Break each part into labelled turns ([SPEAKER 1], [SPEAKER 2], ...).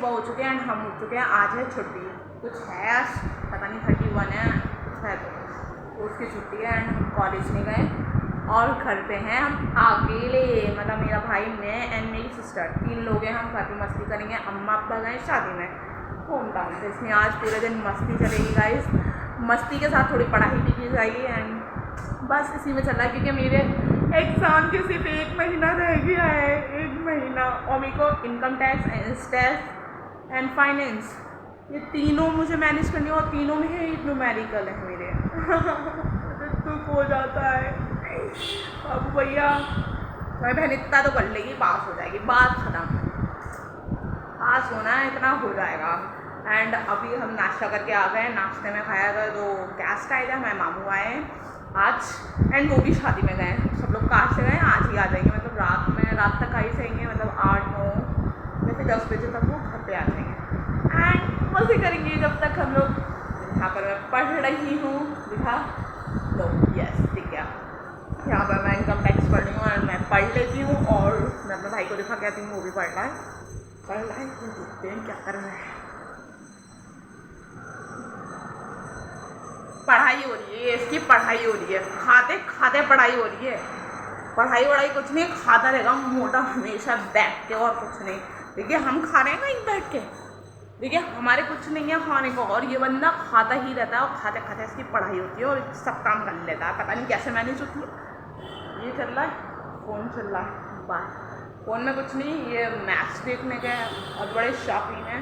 [SPEAKER 1] सुबह हो चुके हैं एंड हम उठ चुके हैं। आज है छुट्टी, कुछ है आज पता नहीं 31 है कुछ है तो उसकी छुट्टी है एंड हम कॉलेज नहीं गए और घर पे हैं हम अकेले, मतलब मेरा भाई, मैं एंड मेरी सिस्टर, 3 लोग हैं। हम घर पे मस्ती करेंगे। अम्मा अब्बा गए शादी में होम टाउन से, इसमें आज पूरे दिन मस्ती चलेगी गाइस। मस्ती के साथ थोड़ी पढ़ाई भी की जाएगी एंड बस इसी में चल रहा है क्योंकि मेरे एग्ज़ाम के सिर्फ 1 महीना रह गया है, 1 महीना। और मेरे को income tax tax and finance ये तीनों मुझे मैनेज करनी है और तीनों में ही न्यूमेरिकल है मेरे दुख हो जाता है। अब भैया मेरी बहन इतना तो कर लेगी, पास हो जाएगी, बात खत्म। पास होना है इतना हो जाएगा। एंड अभी हम नाश्ता करके आ गए। नाश्ते में खाया था तो गेस्ट आए थे, हमारे मामू आए आज एंड वो भी शादी में गए। सब लोग कहाँ से गए, आज ही आ जाएंगे, मतलब रात तक आ ही जाएंगे, मतलब 8-9 या फिर 10 बजे तक वो घर पे आ जाएंगे एंड मज़े करेंगे जब तक हम लोग। यहाँ पर मैं पढ़ रही हूँ, दिखा लो, यस दिख गया। यहाँ पर मैं इनकम टैक्स पढ़ रही हूँ और मैं पढ़ लेती हूँ और मैं अपने भाई को दिखा के आती हूँ, वो भी पढ़ रहा है। देखते हैं क्या कर रहे हैं। पढ़ाई हो रही है, इसकी पढ़ाई हो रही है, खाते खाते पढ़ाई हो रही है। पढ़ाई वढ़ाई कुछ नहीं, खाता रहेगा मोटा हमेशा बैठ के और कुछ नहीं। देखिए हम खा रहे हैं ना एक बैठ के, देखिए हमारे कुछ नहीं है खाने को और ये बंदा खाता ही रहता है और खाते खाते इसकी पढ़ाई होती है और सब काम कर लेता है। पता नहीं कैसे मैनेज होती है। ये चल रहा है, फ़ोन चल रहा है, बात फ़ोन में कुछ नहीं। ये मैच देखने गए और बड़े शौकीन हैं।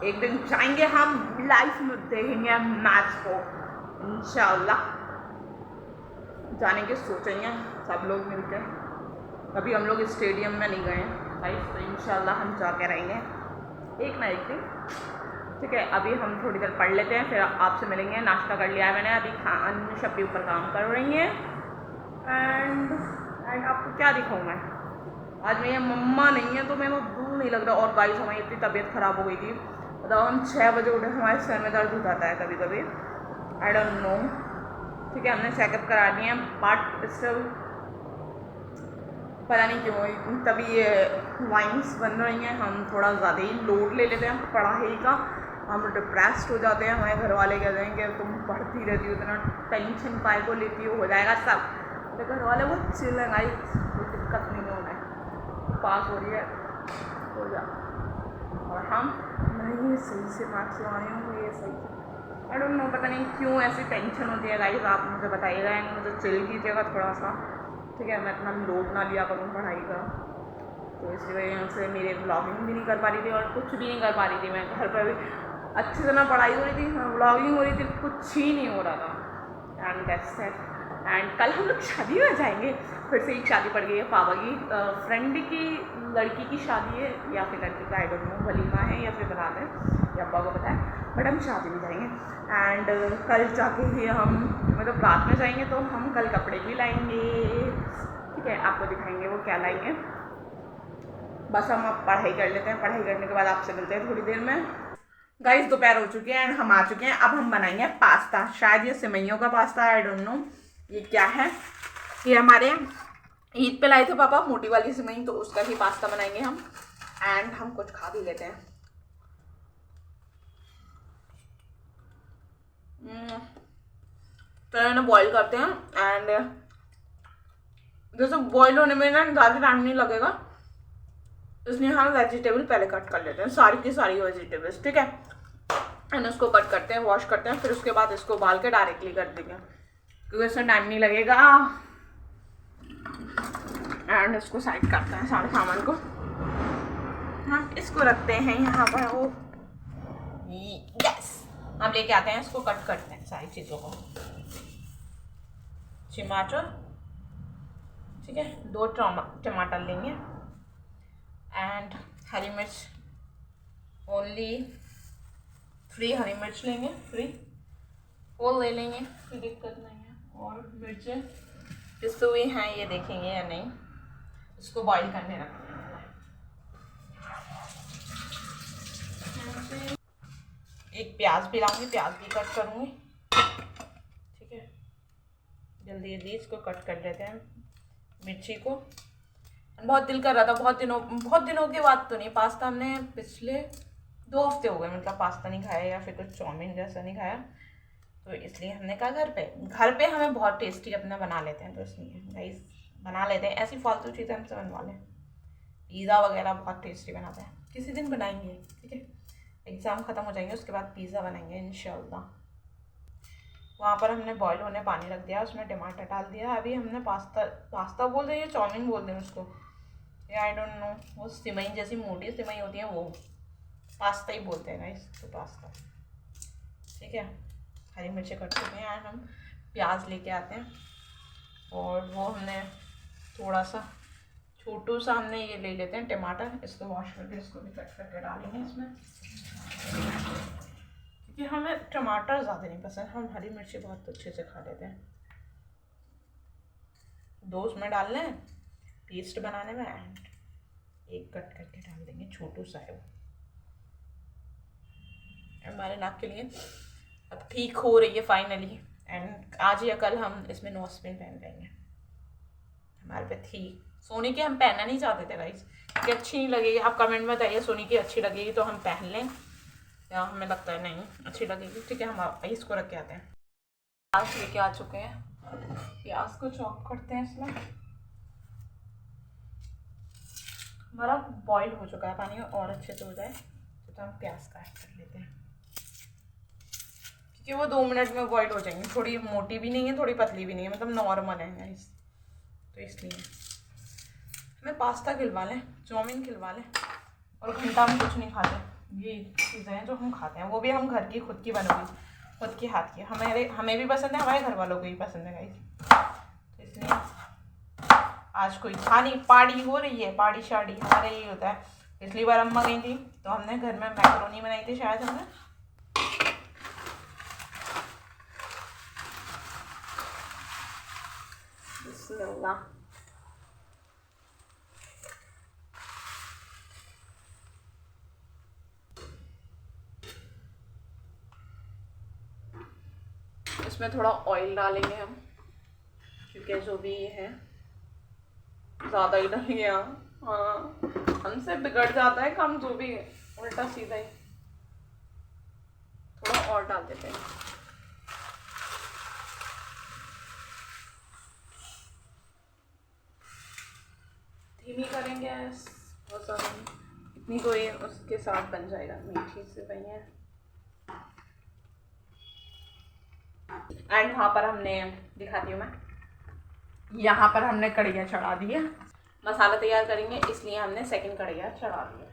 [SPEAKER 1] एक दिन जाएंगे हम लाइव में देखेंगे मैच को इंशाल्लाह। जाने के सोचेंगे सब लोग मिलकर। अभी हम लोग स्टेडियम में नहीं गए भाई, तो इंशाल्लाह हम जाके रहेंगे एक ना एक दिन, ठीक है। अभी हम थोड़ी देर पढ़ लेते हैं फिर आपसे मिलेंगे। नाश्ता कर लिया है मैंने, अभी खान शब्बी ऊपर काम कर रही है एंड आपको क्या दिखाऊँ मैं। आज मेरी मम्मा नहीं है तो मेरे को दूर नहीं लग रहा। और गाइस हमारी इतनी तबीयत ख़राब हो गई थी, मतलब हम 6 बजे उठे, हमारे सर में दर्द हो जाता है कभी कभी, आई डोंट नो, ठीक है। हमने चेकअप करा लिए हैं बट स्टिल पता नहीं क्यों तभी ये वाइन्स बन रही हैं। हम थोड़ा ज़्यादा ही लोड ले लेते हैं पढ़ाई का, हम डिप्रेस्ड हो जाते हैं। हमारे घर वाले कहते हैं कि तुम पढ़ती रहती हो, इतना टेंशन पाए को लेती हो जाएगा सब। तो घर वाले वो चिल है भाई, कोई दिक्कत नहीं होना है, पास हो रही है हो जा। और हम नहीं सही से मार्क्स ला रही हूँ, ये सही आई डोंट नो, पता नहीं क्यों ऐसी टेंशन होती है गाइस, आप मुझे बताइएगा एंड मुझे चिल कीजिएगा थोड़ा सा, ठीक है। मैं इतना लोड ना लिया करूँ पढ़ाई का, तो इसी वजह से मेरे ब्लॉगिंग भी नहीं कर पा रही थी और कुछ भी नहीं कर पा रही थी। मैं घर पर भी अच्छे से ना पढ़ाई हो रही थी, ब्लॉगिंग हो रही थी, कुछ ही नहीं हो रहा था एंड दैट्स इट। एंड कल हम लोग शादी में जाएंगे, फिर से एक शादी पड़ गई है पापा की फ्रेंड की लड़की की शादी है या फिर लड़की का आई डोंट नो, वलीमा है या फिर बता दें या अब्बा को पता है, बट हम शादी में जाएंगे एंड कल जाके ही हम मतलब रात में जाएंगे तो हम कल कपड़े भी लाएंगे, ठीक है। आपको दिखाएंगे वो क्या लाएंगे। बस हम अब पढ़ाई कर लेते हैं, पढ़ाई करने के बाद आपसे मिलते हैं थोड़ी देर में। गाइस दोपहर हो चुकी है एंड हम आ चुके हैं। अब हम बनाएंगे पास्ता, शायद ये सेवइयों का पास्ता है, आई डोंट नो ये क्या है। ये हमारे ईद पे लाए थे पापा मोटी वाली सेवई, तो उसका ही पास्ता बनाएंगे हम एंड हम कुछ खा भी लेते हैं। तो इन्हें बॉईल करते हैं एंड जैसे बॉईल होने में ना ज़्यादा टाइम नहीं लगेगा, इसलिए हम वेजिटेबल पहले कट कर लेते हैं, सारी की सारी वेजिटेबल्स, ठीक है। एंड उसको कट करते हैं, वॉश करते हैं, फिर उसके बाद इसको उबाल के डायरेक्टली कर देंगे क्योंकि इसमें टाइम नहीं लगेगा। एंड इसको साइड करते हैं सारे सामान को, हम इसको रखते हैं यहाँ पर। वो यस, हम लेके आते हैं, इसको कट करते हैं सारी चीज़ों को। टमाटर, ठीक है, 2 टमाटर लेंगे एंड हरी मिर्च, ओनली 3 हरी मिर्च लेंगे, 3 वो ले लेंगे, कोई दिक्कत नहीं है। और मिर्चें पिसी हुई हैं, ये देखेंगे या नहीं, इसको बॉईल करने रखेंगे। एक प्याज भी लाऊंगी, प्याज भी कट करूँगी, ठीक है। जल्दी जल्दी इसको कट कर लेते हैं मिर्ची को। बहुत दिल कर रहा था, बहुत दिनों के बाद तो नहीं, पास्ता हमने पिछले 2 हफ्ते हो गए मतलब पास्ता नहीं खाया या फिर कुछ चाउमीन जैसा नहीं खाया, तो इसलिए हमने कहा घर पे हमें बहुत टेस्टी अपना बना लेते हैं, तो इसलिए गाइस बना लेते हैं ऐसी फालतू चीज़ें हमसे बनवा लें। पिज़्ज़ा वगैरह बहुत टेस्टी बनाते हैं, किसी दिन बनाएंगे, ठीक है। एग्ज़ाम ख़त्म हो जाएंगे उसके बाद पिज़्ज़ा बनाएंगे इंशाल्लाह। वहाँ पर हमने बॉईल होने पानी रख दिया, उसमें टमाटर डाल दिया। अभी हमने पास्ता बोल दें या चाउमीन बोल दें उसको, या आई डोंट नो, वो सिमई जैसी मोटी सिमई होती है वो पास्ता ही बोलते हैं गाइस, तो पास्ता, ठीक है। हरी मिर्ची कट चुके हैं, आज हम प्याज लेके आते हैं, और वो हमने थोड़ा सा छोटू सा हमने ये ले लेते हैं टमाटर, इसको वॉश करके इसको भी कट करके डालेंगे इसमें, क्योंकि हमें टमाटर ज़्यादा नहीं पसंद, हम हरी मिर्ची बहुत अच्छे से खा लेते हैं। 2 उसमें डाल लें पेस्ट बनाने में, एंड 1 कट करके डाल देंगे, छोटू सा है वो हमारे नाक के लिए। अब ठीक हो रही है फाइनली, एंड आज या कल हम इसमें नोस्पिन पहन लेंगे। हमारे पे थी सोनी की, हम पहनना नहीं चाहते थे गाइस कि अच्छी नहीं लगेगी। आप कमेंट में बताइए सोनी की अच्छी लगेगी तो हम पहन लें, या हमें लगता है नहीं अच्छी लगेगी, ठीक है। हम इसको रख के आते हैं। प्याज लेके आ चुके हैं, प्याज को चॉप करते हैं इसमें। हमारा बॉईल हो चुका है पानी, और अच्छे से हो जाए तो हम प्याज काट कर लेते हैं, क्योंकि वो 2 मिनट में बॉईल हो जाएंगी। थोड़ी मोटी भी नहीं है थोड़ी पतली भी नहीं है, मतलब नॉर्मल है गाइस, तो इसलिए हमें पास्ता खिलवा लें, चाउमीन खिलवा लें, और घंटा में कुछ नहीं खाते। ये चीज़ें हैं जो हम खाते हैं, वो भी हम घर की खुद की बनी, खुद के हाथ की। हमें भी पसंद है, हमारे घर वालों को भी पसंद है गाइस, तो इसलिए आज कोई था नहीं, पार्टी हो रही है, पार्टी शार्टी हमारे यही होता है। पिछली बार अम्मा गई थी तो हमने घर में मैक्रोनी बनाई थी शायद हमने, बिस्मिल्लाह। इसमें थोड़ा ऑयल डालेंगे हम, क्योंकि जो भी ये है ज़्यादा ही डल गया, हाँ हमसे बिगड़ जाता है काम, जो भी उल्टा सीधा ही। थोड़ा और डाल देते हैं, धीमी करेंगे बहुत ज़्यादा, इतनी तो ये उसके साथ बन जाएगा, मीठी से बनी है। एंड वहाँ पर हमने, दिखाती हूँ मैं, यहाँ पर हमने कढ़ैया चढ़ा दी है, मसाला तैयार करेंगे इसलिए हमने सेकंड कढ़ैया चढ़ा दी है।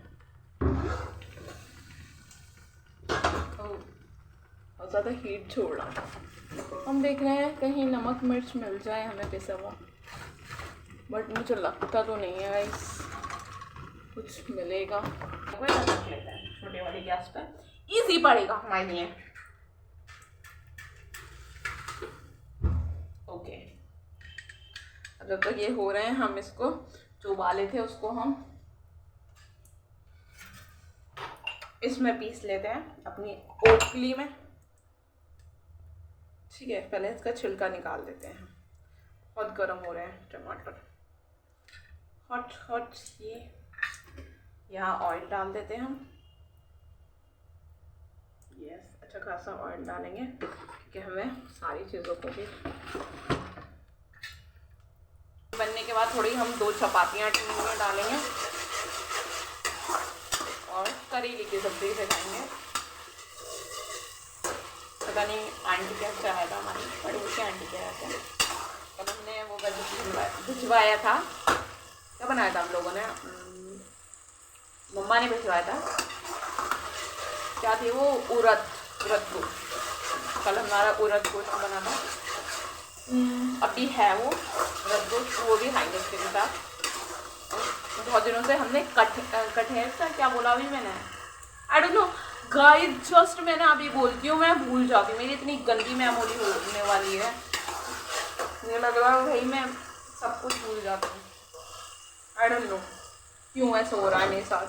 [SPEAKER 1] बहुत ज़्यादा हीट छोड़ रहा, हम देख रहे हैं कहीं नमक मिर्च मिल जाए हमें पिसा हुआ, बट मुझे लगता तो नहीं है गाइस कुछ मिलेगा। कोई रख लेता है छोटे वाली गैस पर, इजी पड़ेगा हमारे लिए। ओके, जब तक ये हो रहे हैं हम इसको जो उबाले थे उसको हम इसमें पीस लेते हैं अपनी ओखली में, ठीक है। पहले इसका छिलका निकाल देते हैं, बहुत गर्म हो रहे हैं टमाटर, हॉट हॉट। ये यहाँ ऑयल डाल देते हैं हम, यस अच्छा खासा ऑयल डालेंगे कि हमें सारी चीज़ों को भी बनने के बाद थोड़ी हम 2 चपातियाँ में डालेंगे और करेले की सब्जी से खाएंगे। पता नहीं आंटी क्या चाहा था, हमारी पड़ोसी आंटी क्या रहते हैं, तब हमने वो भिजवाया था, क्या बनाया था हम लोगों ने, मम्मा ने भिजवाया था, क्या थी वो, उड़द गोश्त। कल हमारा उड़द गोश्त बना था, अभी है वो उड़द गोश्त, वो भी खाएंगे उसके साथ। बहुत दिनों से हमने कटहल का क्या बोला अभी मैंने, I don't know guys, just मैंने अभी बोलती हूँ मैं भूल जाती हूँ, मेरी इतनी गंदी मेमोरी होने वाली है, मुझे लग रहा है भाई मैं सब कुछ भूल जाती हूँ, आई डोंट नो क्यों ऐसा हो रहा है मेरे साथ,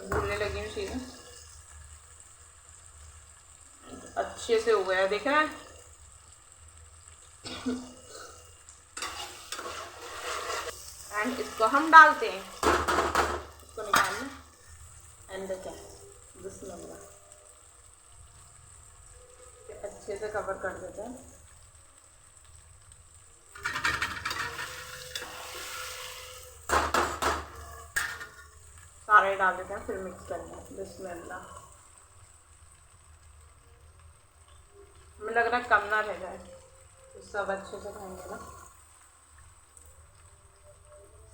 [SPEAKER 1] भूलने लगी हूँ चीज़ें। अच्छे से हो गया देख रहा है, एंड इसको हम डालते हैं, इसको निकालना, एंड क्या बिस्मिल्लाह, अच्छे से कवर कर देते हैं। सारे डाल देते हैं, फिर मिक्स करना है। बिस्मिल्लाह, हमें लग रहा है कम ना रह जाए, तो सब अच्छे से खाएंगे ना।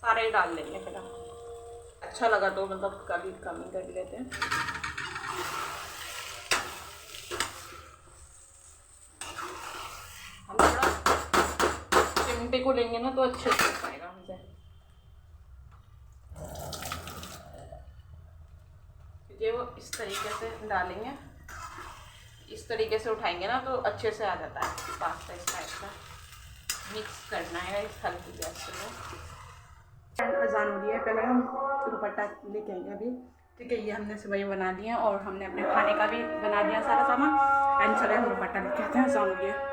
[SPEAKER 1] सारे ही डाल लेंगे फिर हम, अच्छा लगा तो मतलब कभी कम ही कर लेते हैं। हम थोड़ा चिमटे को लेंगे ना तो अच्छे से पाएगा हमसे, क्योंकि वो इस तरीके से डालेंगे, इस तरीके से उठाएंगे ना तो अच्छे से आ जाता है पास्ता। इस टाइप का मिक्स करना है इस हल्की गैस पे। अजान हो रही है, पहले हम दुपट्टा लेके आएंगे अभी, ठीक है। ये हमने सेवई बना ली है और हमने अपने खाने का भी बना दिया सारा सामान। एंड चले हम दुपट्टा लेके आते हैं। अजान हो रही है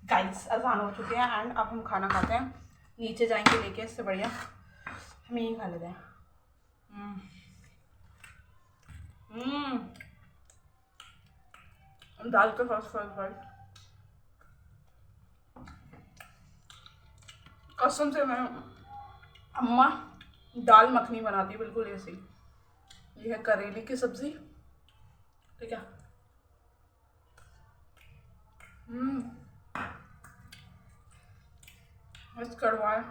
[SPEAKER 1] गाइस, अजान हो चुके हैं एंड अब हम खाना खाते हैं। नीचे जाएंगे लेके, इससे बढ़िया हम यही खा लेते हैं। दाल का फर्स्ट कसम से, मैं अम्मा दाल मखनी बनाती है बिल्कुल ऐसी। ये है करेले की सब्जी, ठीक है। बस कड़वा है।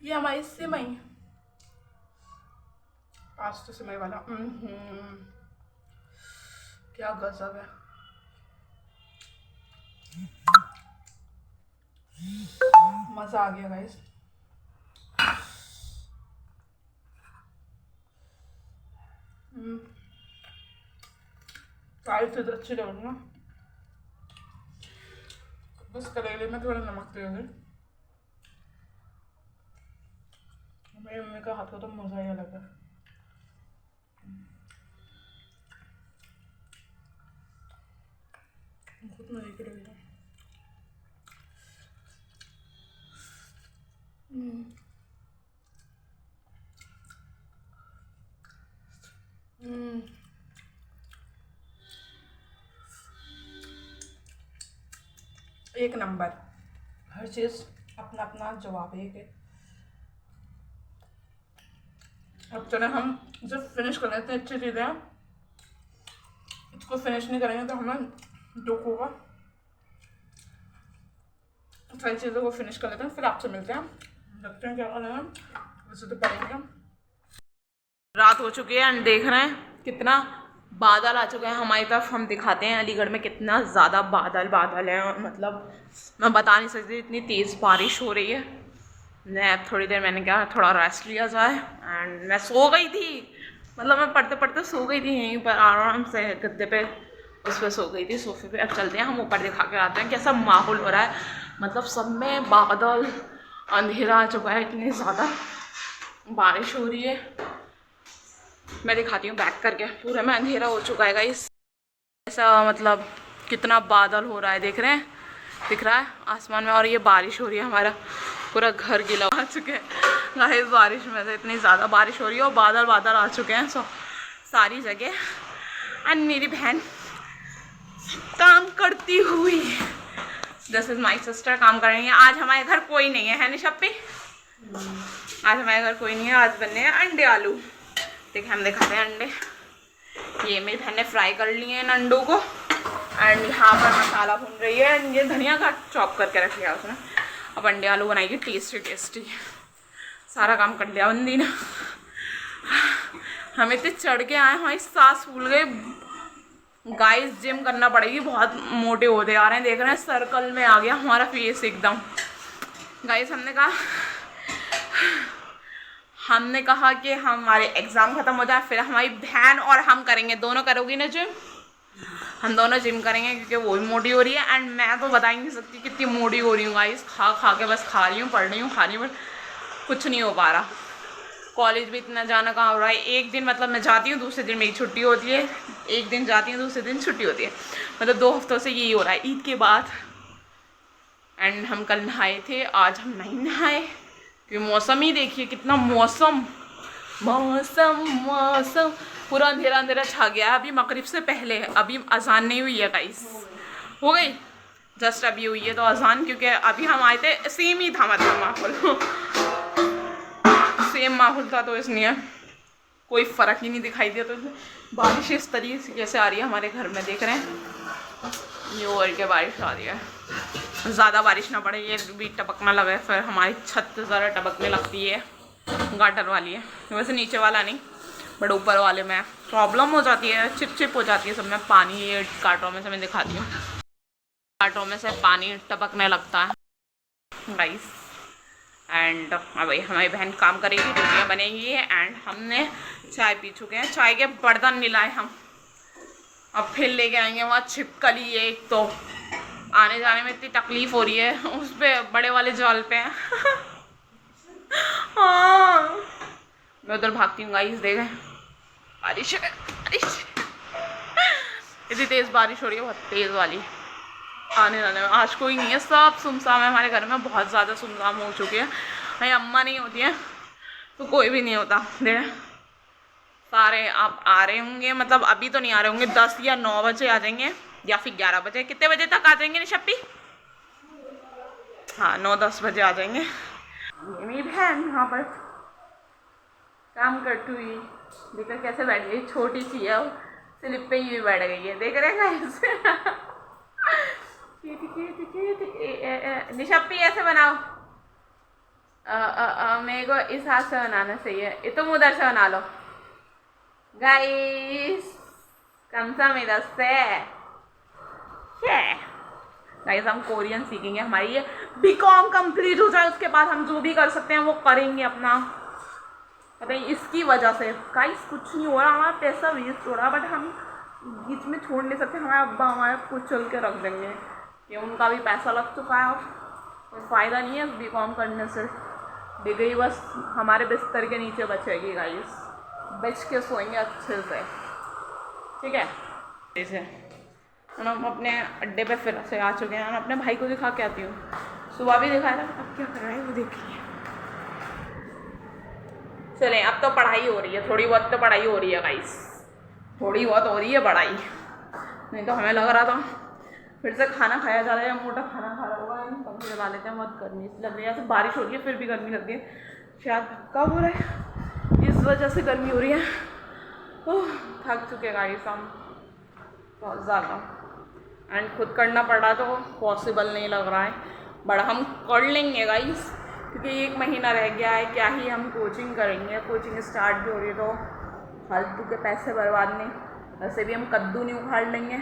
[SPEAKER 1] ये हमारी सिमई, पास्ता सिमई वाला, क्या गजब है। मज़ा आ गया गाइस। सारी चीज़ अच्छी लग रही है, बस करेले में थोड़ा नमक दे दें। मेरी मम्मी का हाथ का तो मज़ा ही अलग है। खुद मज़े की लग रही है। एक नंबर, हर चीज़ अपना अपना जवाब है कि। अब चले हम जब फिनिश कर लेते हैं अच्छी चीज़ें, इसको फिनिश नहीं करेंगे तो हमें दुख होगा। सारी चीज़ों को फिनिश कर लेते हैं, फिर आपसे मिलते हैं, देखते हैं क्या करना है। वैसे तो पढ़ेंगे। रात हो चुकी है एंड देख रहे हैं कितना बादल आ चुके हैं हमारी तरफ। हम दिखाते हैं अलीगढ़ में कितना ज़्यादा बादल है, मतलब मैं बता नहीं सकती, इतनी तेज़ बारिश हो रही है। मैं थोड़ी देर मैंने कहा थोड़ा रेस्ट लिया जाए एंड मैं सो गई थी, मतलब मैं पढ़ते पढ़ते सो गई थी यहीं पर आराम से गद्दे पे, उस पर सो गई थी सोफे पे। अब चलते हैं हम ऊपर, दिखा के आते हैं कैसा माहौल हो रहा है। मतलब सब में बादल, अंधेरा आ चुका है, इतनी ज़्यादा बारिश हो रही है। मैं दिखाती हूँ बैक करके, पूरा में अंधेरा हो चुका है गाइस। ऐसा मतलब कितना बादल हो रहा है, देख रहे हैं, दिख रहा है आसमान में। और ये बारिश हो रही है, हमारा पूरा घर गीला आ चुके हैं गाइस बारिश में से। इतनी ज़्यादा बारिश हो रही है और बादल आ चुके हैं सारी जगह। एंड मेरी बहन काम करती हुई, दिस इज माई सिस्टर, काम कर रही है। आज हमारे घर कोई नहीं है निशप्पी, आज हमारे घर कोई नहीं है। आज बनने हैं अंडे आलू, देखिए हम दिखाते हैं अंडे। ये मेरी बहन ने फ्राई कर लिए हैं अंडों को एंड यहाँ पर मसाला भून रही है एंड ये धनिया का चॉप करके रख लिया उसने। अब अंडे आलू बनाएगी टेस्टी। सारा काम कर लिया बंदी ने। हम इतने चढ़ के आए, हमारी सांस फूल गई गाइस। जिम करना पड़ेगी, बहुत मोटे होते आ रहे हैं, देख रहे हैं सर्कल में आ गया हमारा फेस एकदम। गाइस हमने कहा कि हमारे एग्ज़ाम ख़त्म हो जाए, फिर हमारी बहन और हम करेंगे, दोनों करोगी ना जिम, हम दोनों जिम करेंगे क्योंकि वो भी मोटी हो रही है। एंड मैं तो बता ही नहीं सकती कितनी मोटी हो रही हूँ गाइस। खा के बस खा रही हूँ, पढ़ रही हूँ, खा रही हूँ, कुछ नहीं हो पा रहा। कॉलेज भी इतना जाना कहाँ हो रहा है। एक दिन मतलब मैं जाती हूँ, दूसरे दिन मेरी छुट्टी होती है, एक दिन जाती हूँ, दूसरे दिन छुट्टी होती है। मतलब 2 हफ्तों से यही हो रहा है, ईद के बाद। एंड हम कल नहाए थे, आज हम नहीं नहाए क्योंकि मौसम ही देखिए कितना, मौसम मौसम मौसम पूरा अंधेरा अंधेरा छा गया है। अभी मगरिब से पहले है, अभी अजान नहीं हुई है गाइस, हो गई जस्ट अभी हुई है तो अजान, क्योंकि अभी हम आए थे सेम ही था, मतलब माहौल सेम माहौल था, तो इसलिए कोई फ़र्क ही नहीं दिखाई दिया। तो बारिश इस तरीके से आ रही है हमारे घर में, देख रहे हैं ये ओवर के बारिश आ रही है। ज़्यादा बारिश ना पड़े, ये भी टपकना लगे, फिर हमारी छत ज़रा टपकने लगती है। गाटर वाली है वैसे, नीचे वाला नहीं बट ऊपर वाले में प्रॉब्लम हो जाती है, चिप चिप हो जाती है सब में पानी। ये गाटरों में से मैं दिखाती हूँ, गाटरों में से पानी टपकने लगता है गाइस। एंड भाई हमारी बहन काम करेगी, रोटियाँ बनेगी एंड हमने चाय पी चुके हैं। चाय के बर्तन मिलाए हम, अब फिर लेके आएंगे। वहाँ छिपकली है एक, तो आने जाने में इतनी तकलीफ हो रही है, उस पे बड़े वाले जाल पे हैं हाँ मैं उधर भागती हूँ गाइस, देखें बारिश है, बारिश इतनी तेज़ बारिश हो रही है, बहुत तेज़ वाली। आने जाने में आज कोई नहीं है, सब सुमसाम है हमारे घर में, बहुत ज़्यादा सुमसाम हो चुके हैं। भाई अम्मा नहीं होती है तो कोई भी नहीं होता। देख सारे आप आ रहे होंगे, मतलब अभी तो नहीं आ रहे होंगे, 10 या 9 बजे आ जाएंगे या फिर 11 बजे। कितने बजे तक आ जाएंगे निशप्पी? हाँ 9-10 बजे आ जाएंगे। मेरी बहन यहाँ पर काम करती हुई देखकर कैसे बैठ गई, छोटी सी है वो, स्लिप पे ही बैठ गई है, देख रहे हैं निशप्पी ऐसे बनाओ, मेरे को इस हाथ से बनाना चाहिए, ये तुम उधर से बना लो गाइस, कम सा मेरा से गाइस। हम कोरियन सीखेंगे, हमारी ये बीकॉम कंप्लीट हो जाए उसके बाद हम जो भी कर सकते हैं वो करेंगे अपना। पता नहीं इसकी वजह से गाइस कुछ नहीं हो रहा, हमारा पैसा वेस्ट हो रहा, बट हम बीच में छोड़ नहीं सकते। हमारे अब्बा हमारे कुछ चल के रख देंगे, ये उनका भी पैसा लग चुका है, और फ़ायदा नहीं है बीकॉम करने से। डिग्री बस हमारे बिस्तर के नीचे बचेगी गाइस, बच के सोएंगे अच्छे से, ठीक है। जैसे हम अपने अड्डे पे फिर से आ चुके हैं, अपने भाई को दिखा के आती हूँ, सुबह भी दिखाया था, अब क्या कर रहा है वो देखिए। चलें अब तो पढ़ाई हो रही है, थोड़ी बहुत तो पढ़ाई हो रही है गाइस, थोड़ी बहुत हो रही है पढ़ाई, नहीं तो हमें लग रहा था फिर से खाना खाया जा रहा है, मोटा खाना खा रहा होगा। पंखे लगा लेते हैं, बहुत गर्मी लग रही है, ऐसे बारिश हो रही है फिर भी गर्मी लग रही है, शायद कब हो रहा है इस वजह से गर्मी हो रही है। ओह थक चुके गाइस हम बहुत ज़्यादा, एंड खुद करना पड़ रहा तो पॉसिबल नहीं लग रहा है, बट हम कर लेंगे गाइस, क्योंकि 1 महीना रह गया है, क्या ही हम कोचिंग करेंगे, कोचिंग स्टार्ट भी हो रही है तो फालतू के पैसे बर्बाद नहीं। वैसे भी हम कद्दू नहीं उखाड़ लेंगे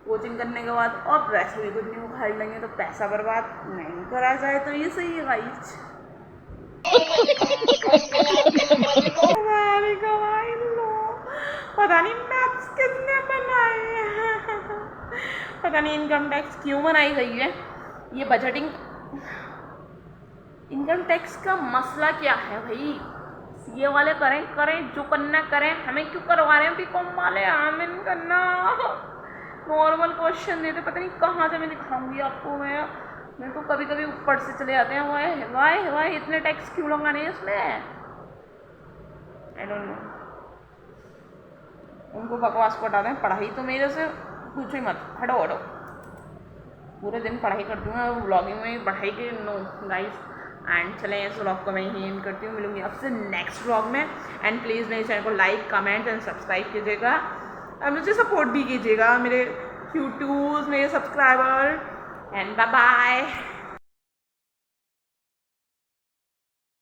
[SPEAKER 1] कोचिंग करने के बाद, और वैसे भी कुछ नहीं उखाड़ लेंगे, तो पैसा बर्बाद नहीं करा जाए तो ये सही है गाइस। पता नहीं मैथ्स किसने बनाए हैं पता नहीं इनकम टैक्स क्यों बनाई गई है, ये बजटिंग इनकम टैक्स का मसला क्या है भाई। सीए वाले करें जो करना करें, हमें क्यों करवा रहे हैं बीकॉम वाले, हमें करना नॉर्मल क्वेश्चन देते, पता नहीं कहाँ से मैं दिखाऊंगी आपको। मेरे को कभी कभी ऊपर से चले जाते हैं, वाई इतने टैक्स क्यों लगाने हैं इसमें, आई डोंट नो। उनको बकवास को हटा दें, पढ़ाई तो मेरे से पूछो ही मत, हटो पूरे दिन पढ़ाई करती हूँ, व्लॉगिंग में पढ़ाई की नो गाइस। एंड चलें इस व्लॉग को मैं यही एंड करती हूँ, मिलूंगी आपसे नेक्स्ट व्लॉग में। एंड प्लीज़ मेरे चैनल को लाइक कमेंट एंड सब्सक्राइब कीजिएगा, और मुझे सपोर्ट भी कीजिएगा, मेरे यूट्यूब मेरे सब्सक्राइबर। And bye bye.